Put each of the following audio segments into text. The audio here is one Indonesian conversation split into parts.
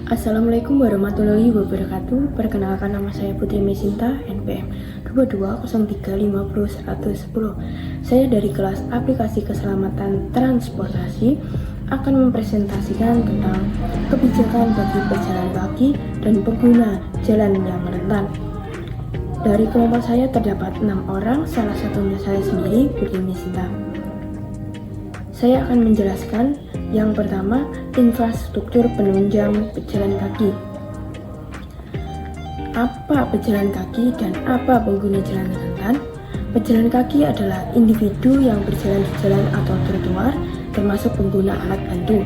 Assalamualaikum warahmatullahi wabarakatuh. Perkenalkan, nama saya Putri Mesinta, NPM 2203501110. Saya dari kelas Aplikasi Keselamatan Transportasi akan mempresentasikan tentang kebijakan bagi pejalan kaki dan pengguna jalan yang rentan. Dari kelompok saya terdapat 6 orang, salah satunya saya sendiri, Putri Mesinta. Saya akan menjelaskan yang pertama, infrastruktur penunjang pejalan kaki. Apa pejalan kaki dan apa pengguna jalan rentan? Pejalan kaki adalah individu yang berjalan di jalan atau trotoar, termasuk pengguna alat bantu.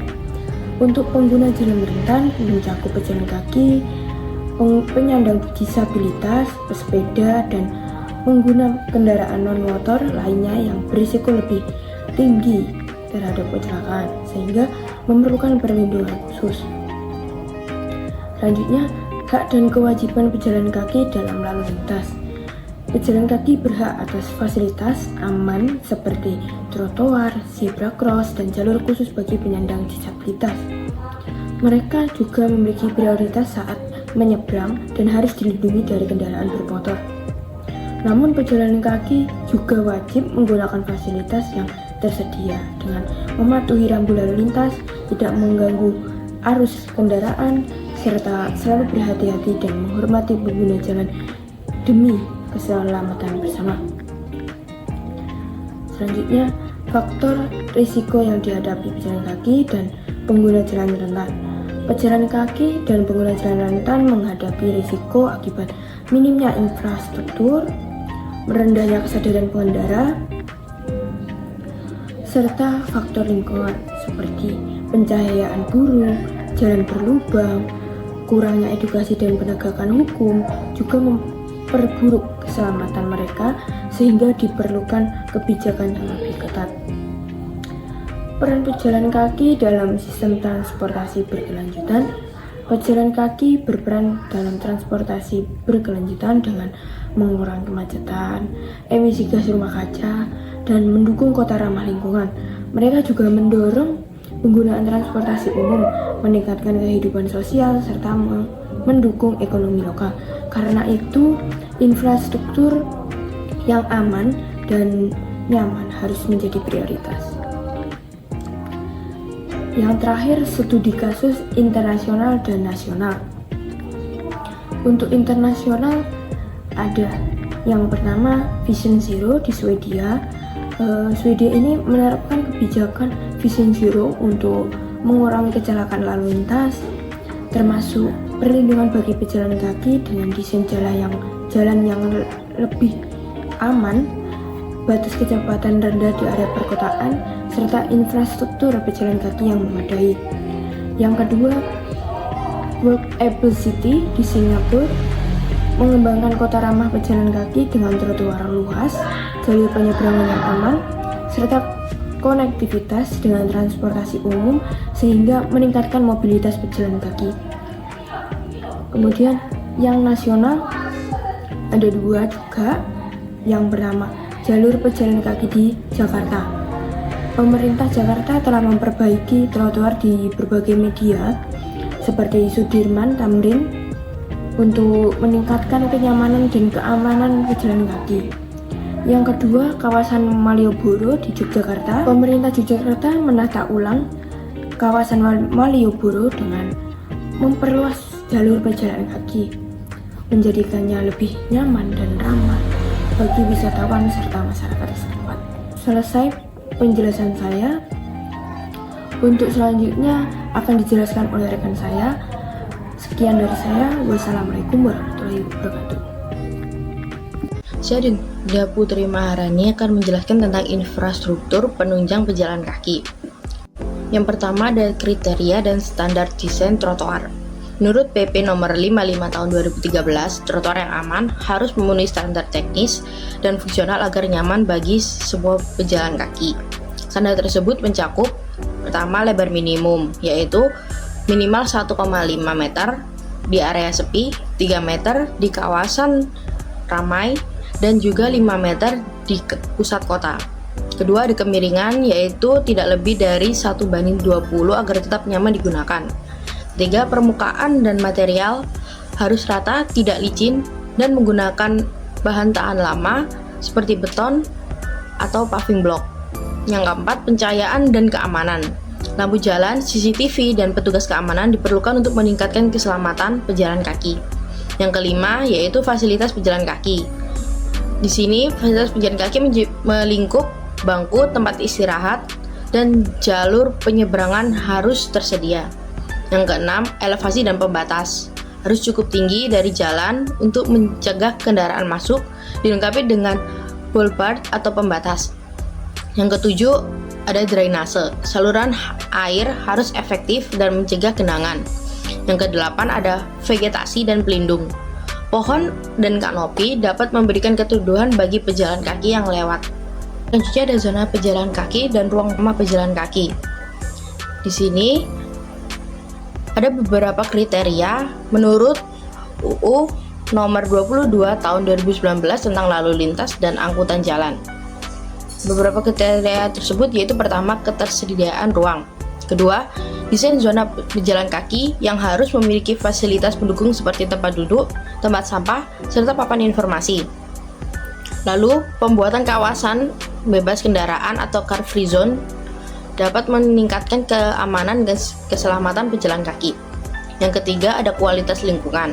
Untuk pengguna jalan rentan mencakup pejalan kaki, penyandang disabilitas, pesepeda, dan pengguna kendaraan non-motor lainnya yang berisiko lebih tinggi terhadap kecelakaan, sehingga memerlukan perlindungan khusus. Selanjutnya, hak dan kewajiban pejalan kaki dalam lalu lintas. Pejalan kaki berhak atas fasilitas aman seperti trotoar, zebra cross, dan jalur khusus bagi penyandang disabilitas. Mereka juga memiliki prioritas saat menyeberang dan harus dilindungi dari kendaraan bermotor. Namun pejalan kaki juga wajib menggunakan fasilitas yang tersedia dengan mematuhi rambu lalu lintas, tidak mengganggu arus kendaraan, serta selalu berhati-hati dan menghormati pengguna jalan demi keselamatan bersama. Selanjutnya, faktor risiko yang dihadapi pejalan kaki dan pengguna jalan rentan. Pejalan kaki dan pengguna jalan rentan menghadapi risiko akibat minimnya infrastruktur, rendahnya kesadaran pengendara, serta faktor lingkungan seperti pencahayaan buruk, jalan berlubang, kurangnya edukasi dan penegakan hukum juga memperburuk keselamatan mereka, sehingga diperlukan kebijakan yang lebih ketat. Peran pejalan kaki dalam sistem transportasi berkelanjutan. Pejalan kaki berperan dalam transportasi berkelanjutan dengan mengurangi kemacetan, emisi gas rumah kaca, dan mendukung kota ramah lingkungan. Mereka juga mendorong penggunaan transportasi umum, meningkatkan kehidupan sosial, serta mendukung ekonomi lokal. Karena itu, infrastruktur yang aman dan nyaman harus menjadi prioritas. Yang terakhir, studi kasus internasional dan nasional. Untuk internasional ada yang pertama Vision Zero di Swedia. Swedia ini menerapkan kebijakan Vision Zero untuk mengurangi kecelakaan lalu lintas, termasuk perlindungan bagi pejalan kaki dengan desain jalan yang lebih aman, batas kecepatan rendah di area perkotaan, serta infrastruktur pejalan kaki yang memadai. Yang kedua, Walkable City di Singapura mengembangkan kota ramah pejalan kaki dengan trotoar luas, jalur penyeberangan yang aman, serta konektivitas dengan transportasi umum sehingga meningkatkan mobilitas pejalan kaki. Kemudian yang nasional ada 2 juga. Yang pertama, jalur pejalan kaki di Jakarta. Pemerintah Jakarta telah memperbaiki trotoar di berbagai media seperti Sudirman, Tamrin, untuk meningkatkan kenyamanan dan keamanan pejalan kaki. Yang kedua, kawasan Malioboro di Yogyakarta. Pemerintah Yogyakarta menata ulang kawasan Malioboro dengan memperluas jalur pejalan kaki, menjadikannya lebih nyaman dan ramah bagi wisatawan serta masyarakat setempat. Selesai penjelasan saya. Untuk selanjutnya akan dijelaskan oleh rekan saya. Sekian dari saya. Wassalamualaikum warahmatullahi wabarakatuh. Saya Dinda Putri Maharani akan menjelaskan tentang infrastruktur penunjang pejalan kaki. Yang pertama ada kriteria dan standar desain trotoar. Menurut PP nomor 55 tahun 2013, trotoar yang aman harus memenuhi standar teknis dan fungsional agar nyaman bagi semua pejalan kaki. Standar tersebut mencakup pertama, lebar minimum, yaitu minimal 1,5 meter di area sepi, 3 meter di kawasan ramai, dan juga 5 meter di pusat kota. Kedua, ada kemiringan, yaitu tidak lebih dari 1:20 agar tetap nyaman digunakan. Ketiga, permukaan dan material harus rata, tidak licin, dan menggunakan bahan tahan lama seperti beton atau paving block. Yang keempat, pencahayaan dan keamanan. Lampu jalan, CCTV, dan petugas keamanan diperlukan untuk meningkatkan keselamatan pejalan kaki. Yang kelima, yaitu fasilitas pejalan kaki. Di sini, fasilitas pejalan kaki melingkup bangku, tempat istirahat, dan jalur penyeberangan harus tersedia. Yang keenam, elevasi dan pembatas. Harus cukup tinggi dari jalan untuk mencegah kendaraan masuk, dilengkapi dengan boulevard atau pembatas. Yang ketujuh, ada drainase. Saluran air harus efektif dan mencegah genangan. Yang kedelapan, ada vegetasi dan pelindung. Pohon dan kanopi dapat memberikan keteduhan bagi pejalan kaki yang lewat. Selanjutnya ada zona pejalan kaki dan ruang ramah pejalan kaki. Di sini ada beberapa kriteria menurut UU nomor 22 tahun 2019 tentang lalu lintas dan angkutan jalan. Beberapa kriteria tersebut yaitu pertama, ketersediaan ruang. Kedua, desain zona pejalan kaki yang harus memiliki fasilitas pendukung seperti tempat duduk, tempat sampah, serta papan informasi. Lalu, pembuatan kawasan bebas kendaraan atau car free zone dapat meningkatkan keamanan dan keselamatan pejalan kaki. Yang ketiga, ada kualitas lingkungan.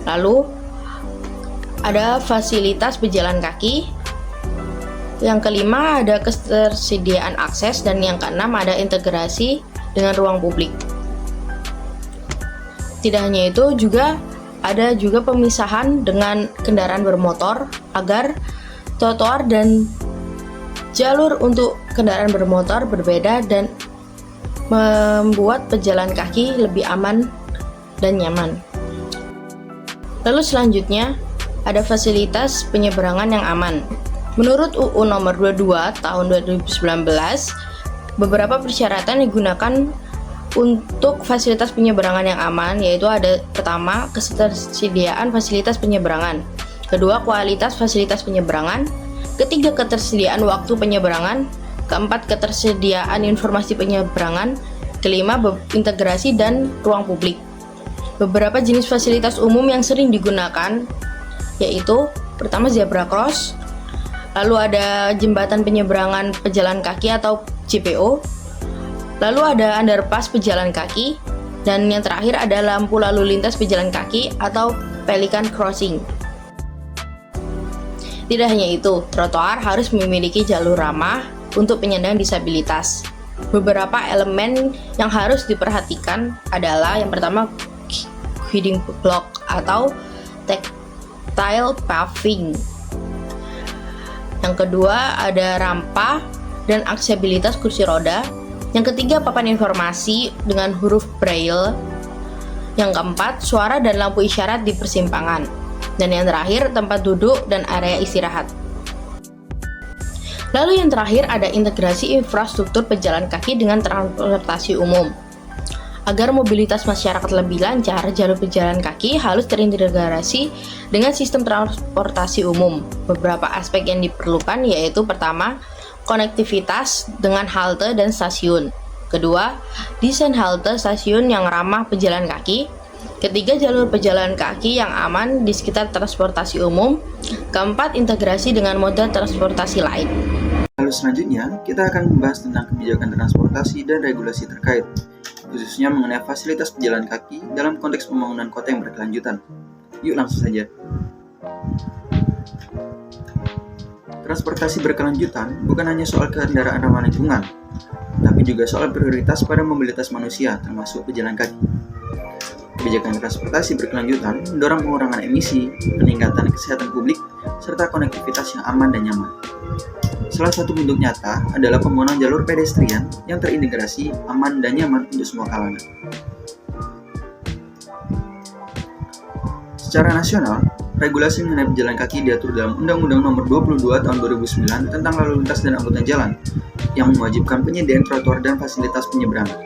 Lalu, ada fasilitas pejalan kaki. Yang kelima, ada ketersediaan akses, dan yang keenam, ada integrasi dengan ruang publik. Tidak hanya itu, ada juga pemisahan dengan kendaraan bermotor agar trotoar dan jalur untuk kendaraan bermotor berbeda dan membuat pejalan kaki lebih aman dan nyaman. Lalu selanjutnya, ada fasilitas penyeberangan yang aman. Menurut UU nomor 22 tahun 2019, beberapa persyaratan digunakan untuk fasilitas penyeberangan yang aman, yaitu ada pertama, ketersediaan fasilitas penyeberangan. Kedua, kualitas fasilitas penyeberangan. Ketiga, ketersediaan waktu penyeberangan. Keempat, ketersediaan informasi penyeberangan. Kelima, integrasi dan ruang publik. Beberapa jenis fasilitas umum yang sering digunakan yaitu pertama, zebra cross. Lalu ada jembatan penyeberangan pejalan kaki atau JPO. Lalu ada underpass pejalan kaki. Dan yang terakhir ada lampu lalu lintas pejalan kaki atau pelican crossing. Tidak hanya itu, trotoar harus memiliki jalur ramah untuk penyandang disabilitas. Beberapa elemen yang harus diperhatikan adalah yang pertama, guiding block atau tactile paving. Yang kedua, ada rampa dan aksesibilitas kursi roda. Yang ketiga, papan informasi dengan huruf braille. Yang keempat, suara dan lampu isyarat di persimpangan. Dan yang terakhir, tempat duduk dan area istirahat. Lalu yang terakhir, ada integrasi infrastruktur pejalan kaki dengan transportasi umum. Agar mobilitas masyarakat lebih lancar, jalur pejalan kaki harus terintegrasi dengan sistem transportasi umum. Beberapa aspek yang diperlukan yaitu pertama, konektivitas dengan halte dan stasiun. Kedua, desain halte stasiun yang ramah pejalan kaki. Ketiga, jalur pejalan kaki yang aman di sekitar transportasi umum. Keempat, integrasi dengan moda transportasi lain. Lalu selanjutnya, kita akan membahas tentang kebijakan transportasi dan regulasi terkait, khususnya mengenai fasilitas pejalan kaki dalam konteks pembangunan kota yang berkelanjutan. Yuk langsung saja. Transportasi berkelanjutan bukan hanya soal kendaraan ramah lingkungan, tapi juga soal prioritas pada mobilitas manusia, termasuk pejalan kaki. Kebijakan transportasi berkelanjutan mendorong pengurangan emisi, peningkatan kesehatan publik, serta konektivitas yang aman dan nyaman. Salah satu bentuk nyata adalah pembangunan jalur pedestrian yang terintegrasi, aman, dan nyaman untuk semua kalangan. Secara nasional, regulasi mengenai pejalan kaki diatur dalam Undang-Undang Nomor 22 Tahun 2009 tentang Lalu Lintas dan Angkutan Jalan yang mewajibkan penyediaan trotoar dan fasilitas penyeberangan.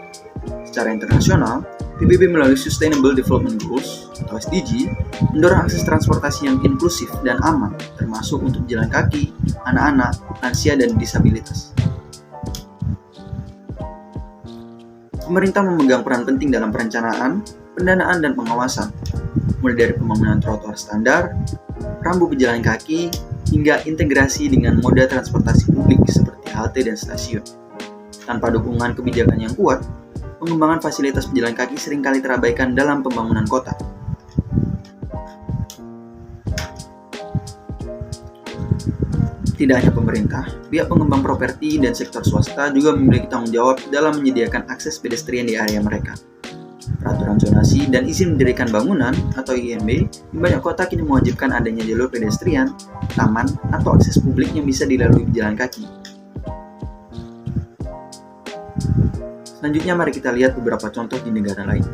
Secara internasional, PBB melalui Sustainable Development Goals atau SDG mendorong akses transportasi yang inklusif dan aman, termasuk untuk pejalan kaki, anak-anak, lansia, dan disabilitas. Pemerintah memegang peran penting dalam perencanaan, pendanaan, dan pengawasan, mulai dari pembangunan trotoar standar, rambu pejalan kaki, hingga integrasi dengan moda transportasi publik seperti halte dan stasiun. Tanpa dukungan kebijakan yang kuat, pengembangan fasilitas pejalan kaki seringkali terabaikan dalam pembangunan kota. Tidak hanya pemerintah, pihak pengembang properti dan sektor swasta juga memiliki tanggung jawab dalam menyediakan akses pedestrian di area mereka. Peraturan zonasi dan izin mendirikan bangunan atau IMB di banyak kota kini mewajibkan adanya jalur pedestrian, taman, atau akses publik yang bisa dilalui pejalan kaki. Selanjutnya mari kita lihat beberapa contoh di negara lain.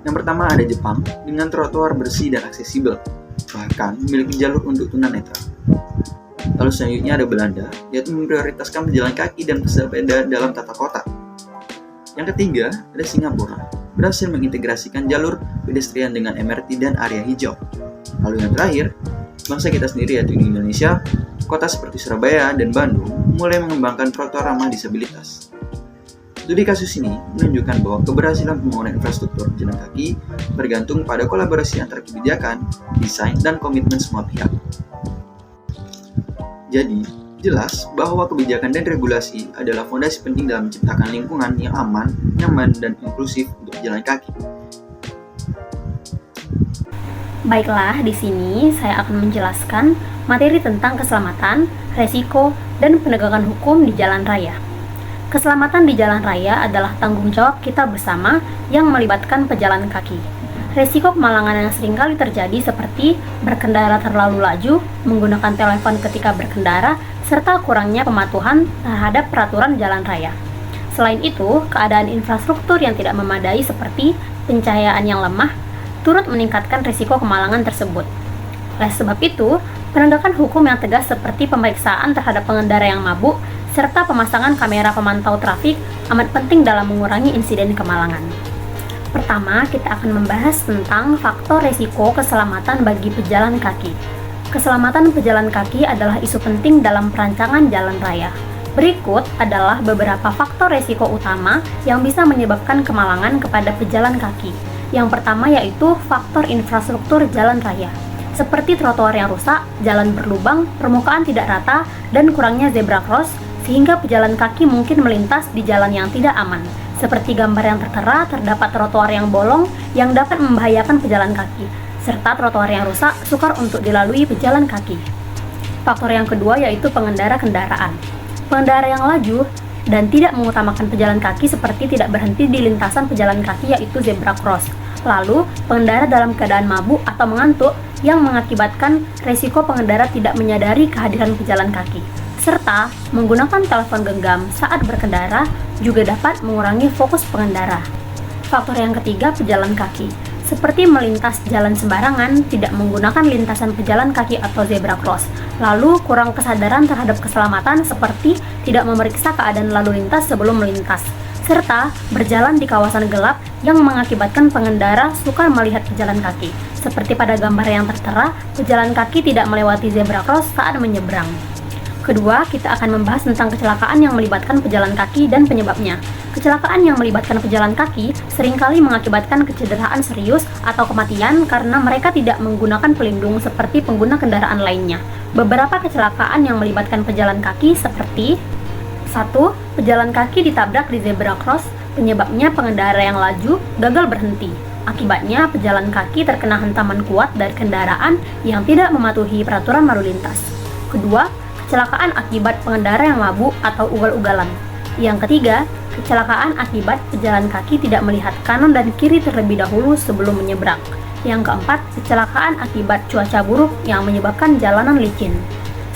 Yang pertama ada Jepang dengan trotoar bersih dan aksesibel, bahkan memiliki jalur untuk tunanetra. Lalu selanjutnya ada Belanda, yaitu memprioritaskan pejalan kaki dan pesepeda dalam tata kota. Yang ketiga ada Singapura, berhasil mengintegrasikan jalur pedestrian dengan MRT dan area hijau. Lalu yang terakhir, bangsa kita sendiri yaitu di Indonesia, kota seperti Surabaya dan Bandung mulai mengembangkan trotoar ramah disabilitas. Studi kasus ini menunjukkan bahwa keberhasilan pembangunan infrastruktur pejalan kaki bergantung pada kolaborasi antara kebijakan, desain, dan komitmen semua pihak. Jadi, jelas bahwa kebijakan dan regulasi adalah fondasi penting dalam menciptakan lingkungan yang aman, nyaman, dan inklusif untuk pejalan kaki. Baiklah, di sini saya akan menjelaskan materi tentang keselamatan, resiko, dan penegakan hukum di jalan raya. Keselamatan di jalan raya adalah tanggung jawab kita bersama yang melibatkan pejalan kaki. Resiko kemalangan yang seringkali terjadi seperti berkendara terlalu laju, menggunakan telepon ketika berkendara, serta kurangnya pematuhan terhadap peraturan jalan raya. Selain itu, keadaan infrastruktur yang tidak memadai seperti pencahayaan yang lemah turut meningkatkan risiko kemalangan tersebut. Oleh sebab itu, penegakan hukum yang tegas seperti pemeriksaan terhadap pengendara yang mabuk serta pemasangan kamera pemantau trafik amat penting dalam mengurangi insiden kemalangan. Pertama, kita akan membahas tentang faktor risiko keselamatan bagi pejalan kaki. Keselamatan pejalan kaki adalah isu penting dalam perancangan jalan raya. Berikut adalah beberapa faktor risiko utama yang bisa menyebabkan kemalangan kepada pejalan kaki. Yang pertama yaitu faktor infrastruktur jalan raya, seperti trotoar yang rusak, jalan berlubang, permukaan tidak rata, dan kurangnya zebra cross, sehingga pejalan kaki mungkin melintas di jalan yang tidak aman. Seperti gambar yang tertera, terdapat trotoar yang bolong yang dapat membahayakan pejalan kaki, serta trotoar yang rusak sukar untuk dilalui pejalan kaki. Faktor yang kedua yaitu pengendara kendaraan. Pengendara yang laju dan tidak mengutamakan pejalan kaki seperti tidak berhenti di lintasan pejalan kaki yaitu zebra cross. Lalu, pengendara dalam keadaan mabuk atau mengantuk yang mengakibatkan resiko pengendara tidak menyadari kehadiran pejalan kaki. Serta menggunakan telepon genggam saat berkendara juga dapat mengurangi fokus pengendara. Faktor yang ketiga, pejalan kaki. Seperti melintas jalan sembarangan, tidak menggunakan lintasan pejalan kaki atau zebra cross. Lalu kurang kesadaran terhadap keselamatan seperti tidak memeriksa keadaan lalu lintas sebelum melintas. Serta berjalan di kawasan gelap yang mengakibatkan pengendara sukar melihat pejalan kaki. Seperti pada gambar yang tertera, pejalan kaki tidak melewati zebra cross saat menyeberang. Kedua, kita akan membahas tentang kecelakaan yang melibatkan pejalan kaki dan penyebabnya. Kecelakaan yang melibatkan pejalan kaki seringkali mengakibatkan kecederaan serius atau kematian karena mereka tidak menggunakan pelindung seperti pengguna kendaraan lainnya. Beberapa kecelakaan yang melibatkan pejalan kaki seperti 1. Pejalan kaki ditabrak di zebra cross, penyebabnya pengendara yang laju gagal berhenti. Akibatnya, pejalan kaki terkena hantaman kuat dari kendaraan yang tidak mematuhi peraturan lalu lintas. Kedua, kecelakaan akibat pengendara yang mabuk atau ugal-ugalan. Yang ketiga, kecelakaan akibat pejalan kaki tidak melihat kanan dan kiri terlebih dahulu sebelum menyeberang. Yang keempat, kecelakaan akibat cuaca buruk yang menyebabkan jalanan licin.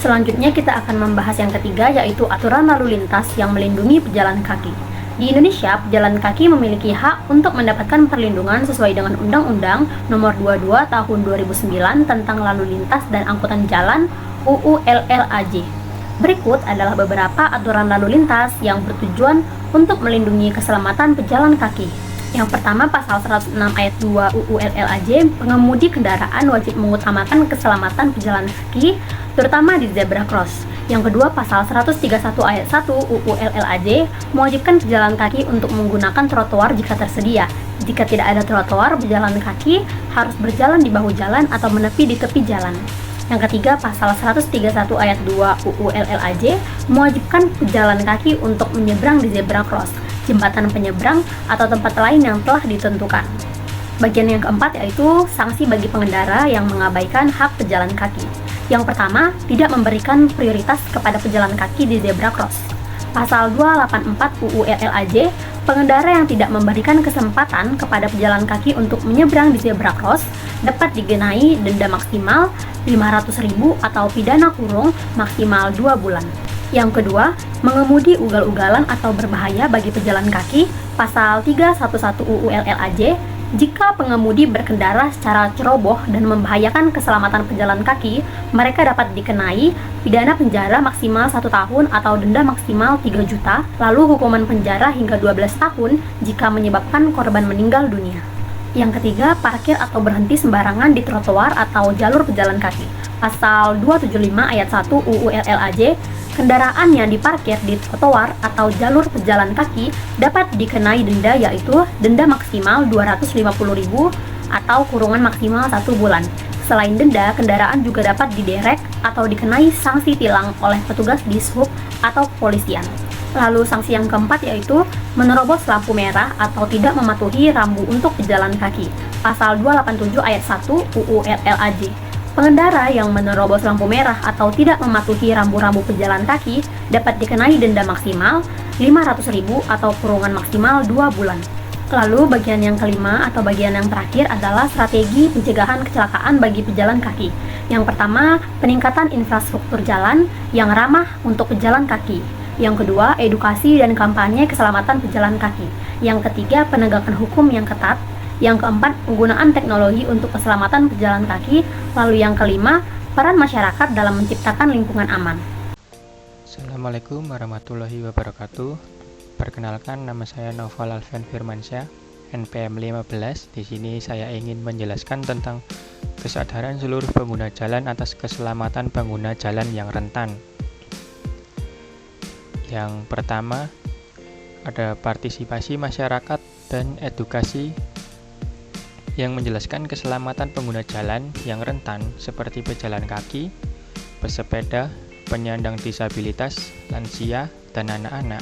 Selanjutnya kita akan membahas yang ketiga yaitu aturan lalu lintas yang melindungi pejalan kaki. Di Indonesia, pejalan kaki memiliki hak untuk mendapatkan perlindungan sesuai dengan Undang-Undang Nomor 22 Tahun 2009 tentang Lalu Lintas dan Angkutan Jalan UU LLAJ. Berikut adalah beberapa aturan lalu lintas yang bertujuan untuk melindungi keselamatan pejalan kaki. Yang pertama, pasal 106 ayat 2 UU LLAJ, pengemudi kendaraan wajib mengutamakan keselamatan pejalan kaki, terutama di zebra cross. Yang kedua, pasal 131 ayat 1 UU LLAJ mewajibkan pejalan kaki untuk menggunakan trotoar jika tersedia. Jika tidak ada trotoar, pejalan kaki harus berjalan di bahu jalan atau menepi di tepi jalan. Yang ketiga, pasal 131 ayat 2 UU LLAJ mewajibkan pejalan kaki untuk menyeberang di zebra cross, jembatan penyeberang, atau tempat lain yang telah ditentukan. Bagian yang keempat yaitu sanksi bagi pengendara yang mengabaikan hak pejalan kaki. Yang pertama, tidak memberikan prioritas kepada pejalan kaki di zebra cross. Pasal 284 UU LLAJ, pengendara yang tidak memberikan kesempatan kepada pejalan kaki untuk menyeberang di zebra cross dapat digenai denda maksimal 500.000 atau pidana kurung maksimal 2 bulan. Yang kedua, mengemudi ugal-ugalan atau berbahaya bagi pejalan kaki, pasal 311 UU LLAJ, jika pengemudi berkendara secara ceroboh dan membahayakan keselamatan pejalan kaki, mereka dapat dikenai pidana penjara maksimal 1 tahun atau denda maksimal 3 juta, lalu hukuman penjara hingga 12 tahun jika menyebabkan korban meninggal dunia. Yang ketiga, parkir atau berhenti sembarangan di trotoar atau jalur pejalan kaki. Pasal 275 ayat 1 UU LLAJ, kendaraan yang diparkir di trotoar atau jalur pejalan kaki dapat dikenai denda, yaitu denda maksimal 250.000 atau kurungan maksimal 1 bulan. Selain denda, kendaraan juga dapat diderek atau dikenai sanksi tilang oleh petugas dishub atau kepolisian. Lalu sanksi yang keempat yaitu menerobos lampu merah atau tidak mematuhi rambu untuk pejalan kaki. Pasal 287 ayat 1 UU LLAJ. Pengendara yang menerobos lampu merah atau tidak mematuhi rambu-rambu pejalan kaki dapat dikenai denda maksimal 500.000 atau kurungan maksimal 2 bulan. Lalu bagian yang kelima atau bagian yang terakhir adalah strategi pencegahan kecelakaan bagi pejalan kaki. Yang pertama, peningkatan infrastruktur jalan yang ramah untuk pejalan kaki. Yang kedua, edukasi dan kampanye keselamatan pejalan kaki. Yang ketiga, penegakan hukum yang ketat. Yang keempat, penggunaan teknologi untuk keselamatan pejalan kaki. Lalu yang kelima, peran masyarakat dalam menciptakan lingkungan aman. Assalamualaikum warahmatullahi wabarakatuh. Perkenalkan, nama saya Noval Alfian Firmansyah, NPM 15. Di sini saya ingin menjelaskan tentang kesadaran seluruh pengguna jalan atas keselamatan pengguna jalan yang rentan. Yang pertama, ada partisipasi masyarakat dan edukasi yang menjelaskan keselamatan pengguna jalan yang rentan seperti pejalan kaki, pesepeda, penyandang disabilitas, lansia, dan anak-anak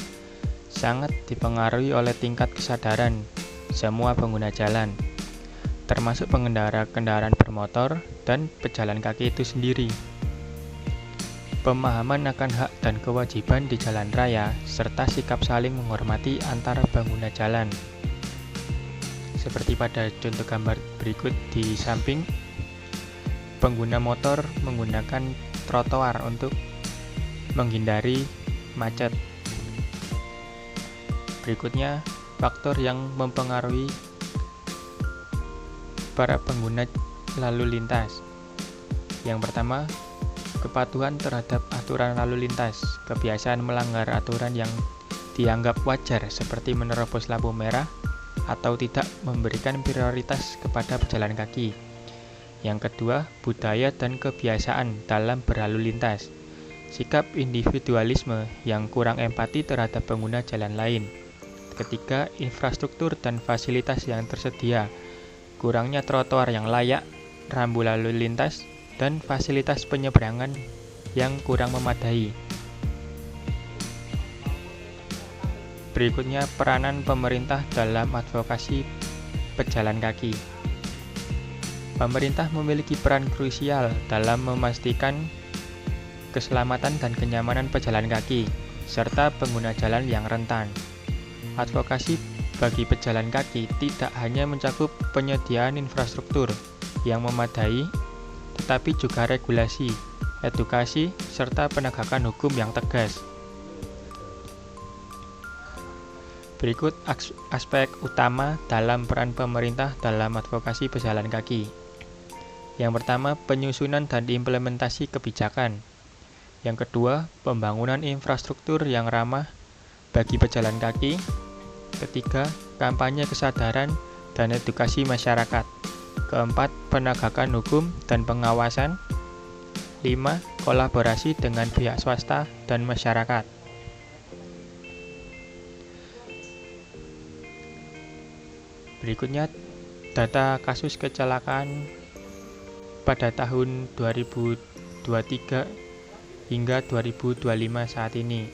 sangat dipengaruhi oleh tingkat kesadaran semua pengguna jalan, termasuk pengendara kendaraan bermotor dan pejalan kaki itu sendiri. Pemahaman akan hak dan kewajiban di jalan raya, serta sikap saling menghormati antara pengguna jalan. Seperti pada contoh gambar berikut di samping, pengguna motor menggunakan trotoar untuk menghindari macet. Berikutnya, faktor yang mempengaruhi para pengguna lalu lintas. Yang pertama, kepatuhan terhadap aturan lalu lintas, kebiasaan melanggar aturan yang dianggap wajar seperti menerobos lampu merah atau tidak memberikan prioritas kepada pejalan kaki. Yang kedua, budaya dan kebiasaan dalam berlalu lintas, sikap individualisme yang kurang empati terhadap pengguna jalan lain. Ketiga, infrastruktur dan fasilitas yang tersedia, kurangnya trotoar yang layak, rambu lalu lintas, dan fasilitas penyeberangan yang kurang memadai. Berikutnya, peranan pemerintah dalam advokasi pejalan kaki. Pemerintah memiliki peran krusial dalam memastikan keselamatan dan kenyamanan pejalan kaki, serta pengguna jalan yang rentan. Advokasi bagi pejalan kaki tidak hanya mencakup penyediaan infrastruktur yang memadai, tetapi juga regulasi, edukasi, serta penegakan hukum yang tegas. Berikut aspek utama dalam peran pemerintah dalam advokasi pejalan kaki. Yang pertama, penyusunan dan implementasi kebijakan. Yang kedua, pembangunan infrastruktur yang ramah bagi pejalan kaki. Ketiga, kampanye kesadaran dan edukasi masyarakat. Keempat, penegakan hukum dan pengawasan. 5. Kolaborasi dengan pihak swasta dan masyarakat. Berikutnya data kasus kecelakaan pada tahun 2023 hingga 2025 saat ini.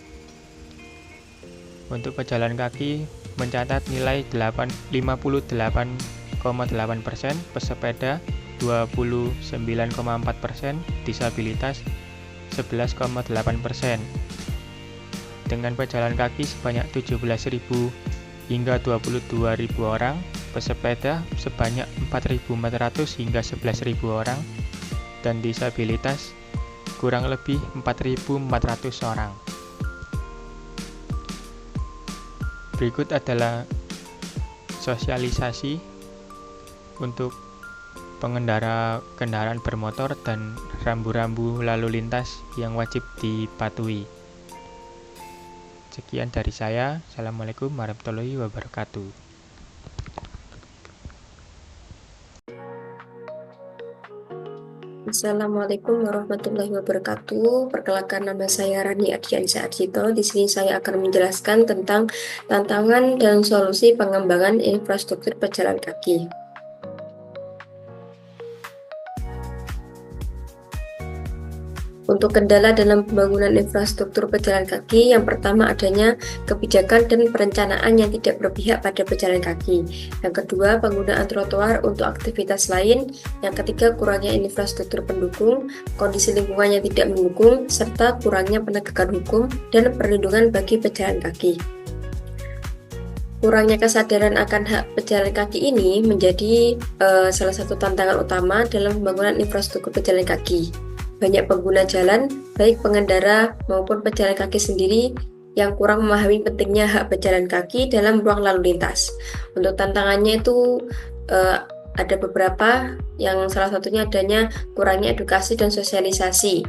Untuk pejalan kaki mencatat nilai 58,8%, pesepeda 29,4%, disabilitas 11,8%. Dengan pejalan kaki sebanyak 17.000 hingga 22.000 orang, pesepeda sebanyak 4.400 hingga 11.000 orang, dan disabilitas kurang lebih 4.400 orang. Berikut adalah sosialisasi untuk pengendara kendaraan bermotor dan rambu-rambu lalu lintas yang wajib dipatuhi. Sekian dari saya. Assalamualaikum warahmatullahi wabarakatuh. Assalamualaikum warahmatullahi wabarakatuh. Perkenalkan, nama saya Rani Ardiansyah Ardhito. Di sini saya akan menjelaskan tentang tantangan dan solusi pengembangan infrastruktur pejalan kaki. Untuk kendala dalam pembangunan infrastruktur pejalan kaki, yang pertama adanya kebijakan dan perencanaan yang tidak berpihak pada pejalan kaki. Yang kedua, penggunaan trotoar untuk aktivitas lain. Yang ketiga, kurangnya infrastruktur pendukung, kondisi lingkungan yang tidak mendukung, serta kurangnya penegakan hukum dan perlindungan bagi pejalan kaki. Kurangnya kesadaran akan hak pejalan kaki ini menjadi salah satu tantangan utama dalam pembangunan infrastruktur pejalan kaki. Banyak pengguna jalan, baik pengendara maupun pejalan kaki sendiri, yang kurang memahami pentingnya hak pejalan kaki dalam ruang lalu lintas. Untuk tantangannya itu ada beberapa, yang salah satunya adanya kurangnya edukasi dan sosialisasi.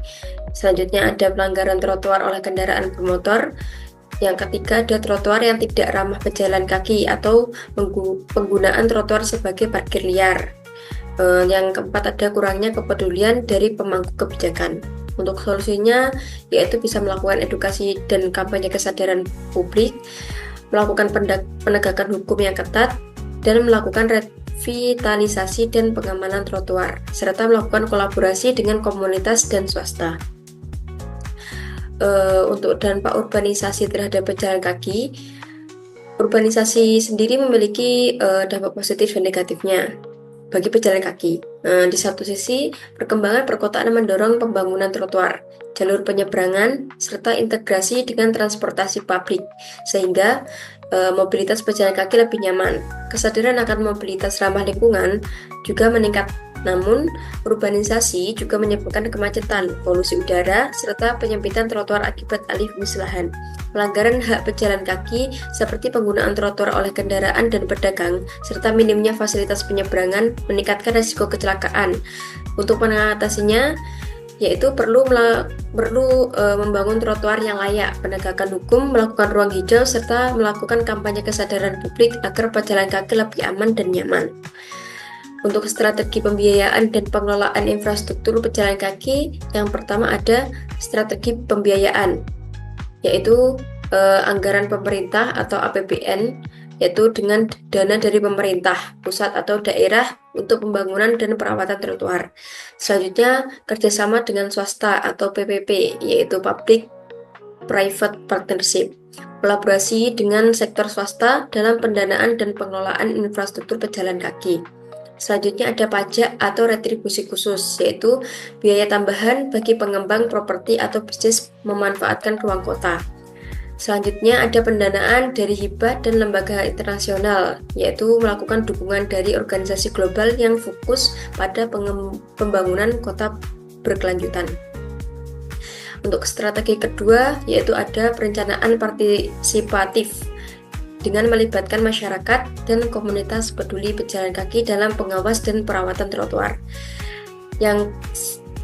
Selanjutnya ada pelanggaran trotoar oleh kendaraan bermotor. Yang ketiga ada trotoar yang tidak ramah pejalan kaki atau penggunaan trotoar sebagai parkir liar. Yang keempat ada kurangnya kepedulian dari pemangku kebijakan. Untuk solusinya yaitu bisa melakukan edukasi dan kampanye kesadaran publik, melakukan penegakan hukum yang ketat, dan melakukan revitalisasi dan pengamanan trotoar, serta melakukan kolaborasi dengan komunitas dan swasta. Untuk dampak urbanisasi terhadap pejalan kaki, urbanisasi sendiri memiliki dampak positif dan negatifnya bagi pejalan kaki. Di satu sisi, perkembangan perkotaan mendorong pembangunan trotoar, jalur penyeberangan, serta integrasi dengan transportasi publik, sehingga mobilitas pejalan kaki lebih nyaman. Kesadaran akan mobilitas ramah lingkungan juga meningkat. Namun, urbanisasi juga menyebabkan kemacetan, polusi udara, serta penyempitan trotoar akibat alih fungsi lahan. Pelanggaran hak pejalan kaki seperti penggunaan trotoar oleh kendaraan dan pedagang, serta minimnya fasilitas penyeberangan meningkatkan risiko kecelakaan. Untuk mengatasinya, yaitu perlu membangun trotoar yang layak, penegakan hukum, melakukan ruang hijau, serta melakukan kampanye kesadaran publik agar pejalan kaki lebih aman dan nyaman. Untuk strategi pembiayaan dan pengelolaan infrastruktur pejalan kaki, yang pertama ada strategi pembiayaan, yaitu anggaran pemerintah atau APBN, yaitu dengan dana dari pemerintah pusat atau daerah untuk pembangunan dan perawatan trotoar. Selanjutnya, kerjasama dengan swasta atau PPP, yaitu Public Private Partnership, kolaborasi dengan sektor swasta dalam pendanaan dan pengelolaan infrastruktur pejalan kaki. Selanjutnya ada pajak atau retribusi khusus, yaitu biaya tambahan bagi pengembang properti atau bisnis memanfaatkan ruang kota. Selanjutnya ada pendanaan dari hibah dan lembaga internasional, yaitu melakukan dukungan dari organisasi global yang fokus pada pembangunan kota berkelanjutan. Untuk strategi kedua, yaitu ada perencanaan partisipatif, dengan melibatkan masyarakat dan komunitas peduli pejalan kaki dalam pengawas dan perawatan trotoar. Yang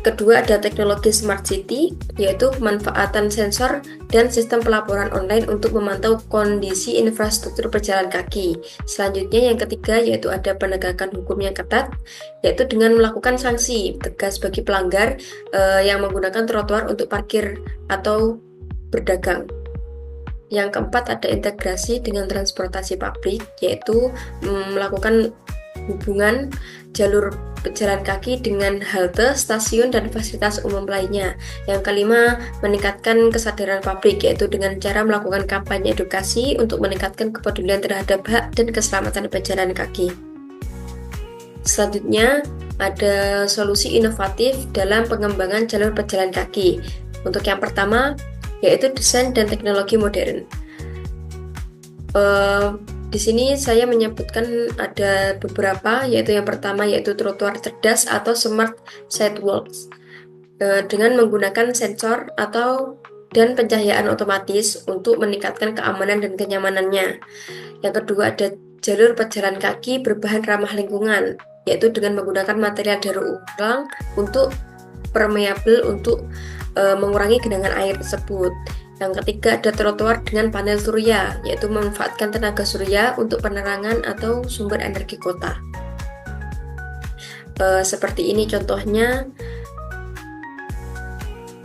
Kedua ada teknologi smart city, yaitu pemanfaatan sensor dan sistem pelaporan online untuk memantau kondisi infrastruktur pejalan kaki. Selanjutnya yang ketiga yaitu ada penegakan hukum yang ketat, yaitu dengan melakukan sanksi tegas bagi pelanggar yang menggunakan trotoar untuk parkir atau berdagang. Yang keempat ada integrasi dengan transportasi publik, yaitu melakukan hubungan jalur pejalan kaki dengan halte, stasiun, dan fasilitas umum lainnya. Yang kelima, meningkatkan kesadaran publik, yaitu dengan cara melakukan kampanye edukasi untuk meningkatkan kepedulian terhadap hak dan keselamatan pejalan kaki. Selanjutnya, ada solusi inovatif dalam pengembangan jalur pejalan kaki. Untuk yang pertama, yaitu desain dan teknologi modern. Di sini saya menyebutkan ada beberapa, yaitu yang pertama yaitu trotoar cerdas atau smart sidewalks dengan menggunakan sensor dan pencahayaan otomatis untuk meningkatkan keamanan dan kenyamanannya. Yang kedua ada jalur pejalan kaki berbahan ramah lingkungan, yaitu dengan menggunakan material daur ulang untuk permeable untuk mengurangi genangan air tersebut. Yang ketiga ada trotoar dengan panel surya, yaitu memanfaatkan tenaga surya untuk penerangan atau sumber energi kota. Seperti ini contohnya.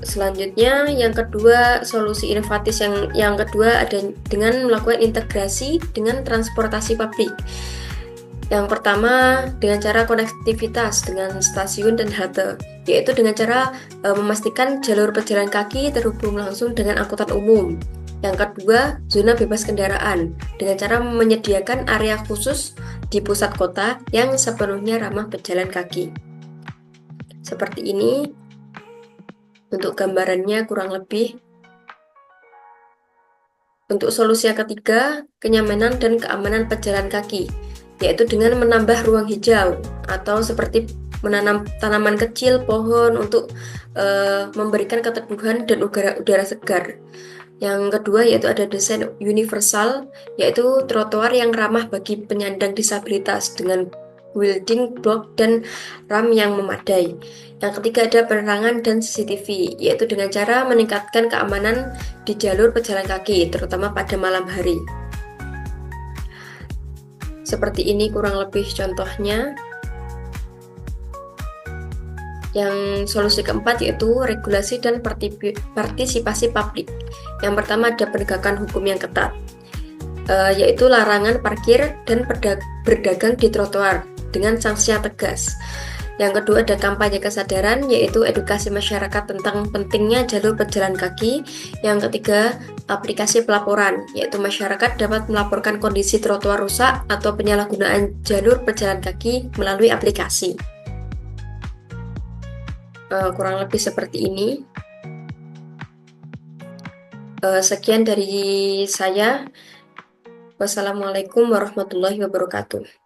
Selanjutnya yang kedua solusi inovatif yang kedua ada dengan melakukan integrasi dengan transportasi publik. Yang pertama dengan cara konektivitas dengan stasiun dan halte, yaitu dengan cara memastikan jalur pejalan kaki terhubung langsung dengan angkutan umum. Yang kedua, zona bebas kendaraan dengan cara menyediakan area khusus di pusat kota yang sepenuhnya ramah pejalan kaki. Seperti ini untuk gambarannya kurang lebih. Untuk solusi yang ketiga, kenyamanan dan keamanan pejalan kaki, yaitu dengan menambah ruang hijau atau seperti menanam tanaman kecil, pohon untuk memberikan keteduhan dan udara segar. Yang kedua yaitu ada desain universal, yaitu trotoar yang ramah bagi penyandang disabilitas dengan building block dan ram yang memadai. Yang ketiga ada penerangan dan CCTV, yaitu dengan cara meningkatkan keamanan di jalur pejalan kaki, terutama pada malam hari. Seperti ini kurang lebih contohnya. Yang solusi keempat yaitu regulasi dan partisipasi publik. Yang pertama ada penegakan hukum yang ketat, yaitu larangan parkir dan berdagang di trotoar dengan sanksi yang tegas. Yang kedua ada kampanye kesadaran, yaitu edukasi masyarakat tentang pentingnya jalur pejalan kaki. Yang ketiga aplikasi pelaporan, yaitu masyarakat dapat melaporkan kondisi trotoar rusak atau penyalahgunaan jalur pejalan kaki melalui aplikasi. Kurang lebih seperti ini. Sekian dari saya. Wassalamualaikum warahmatullahi wabarakatuh.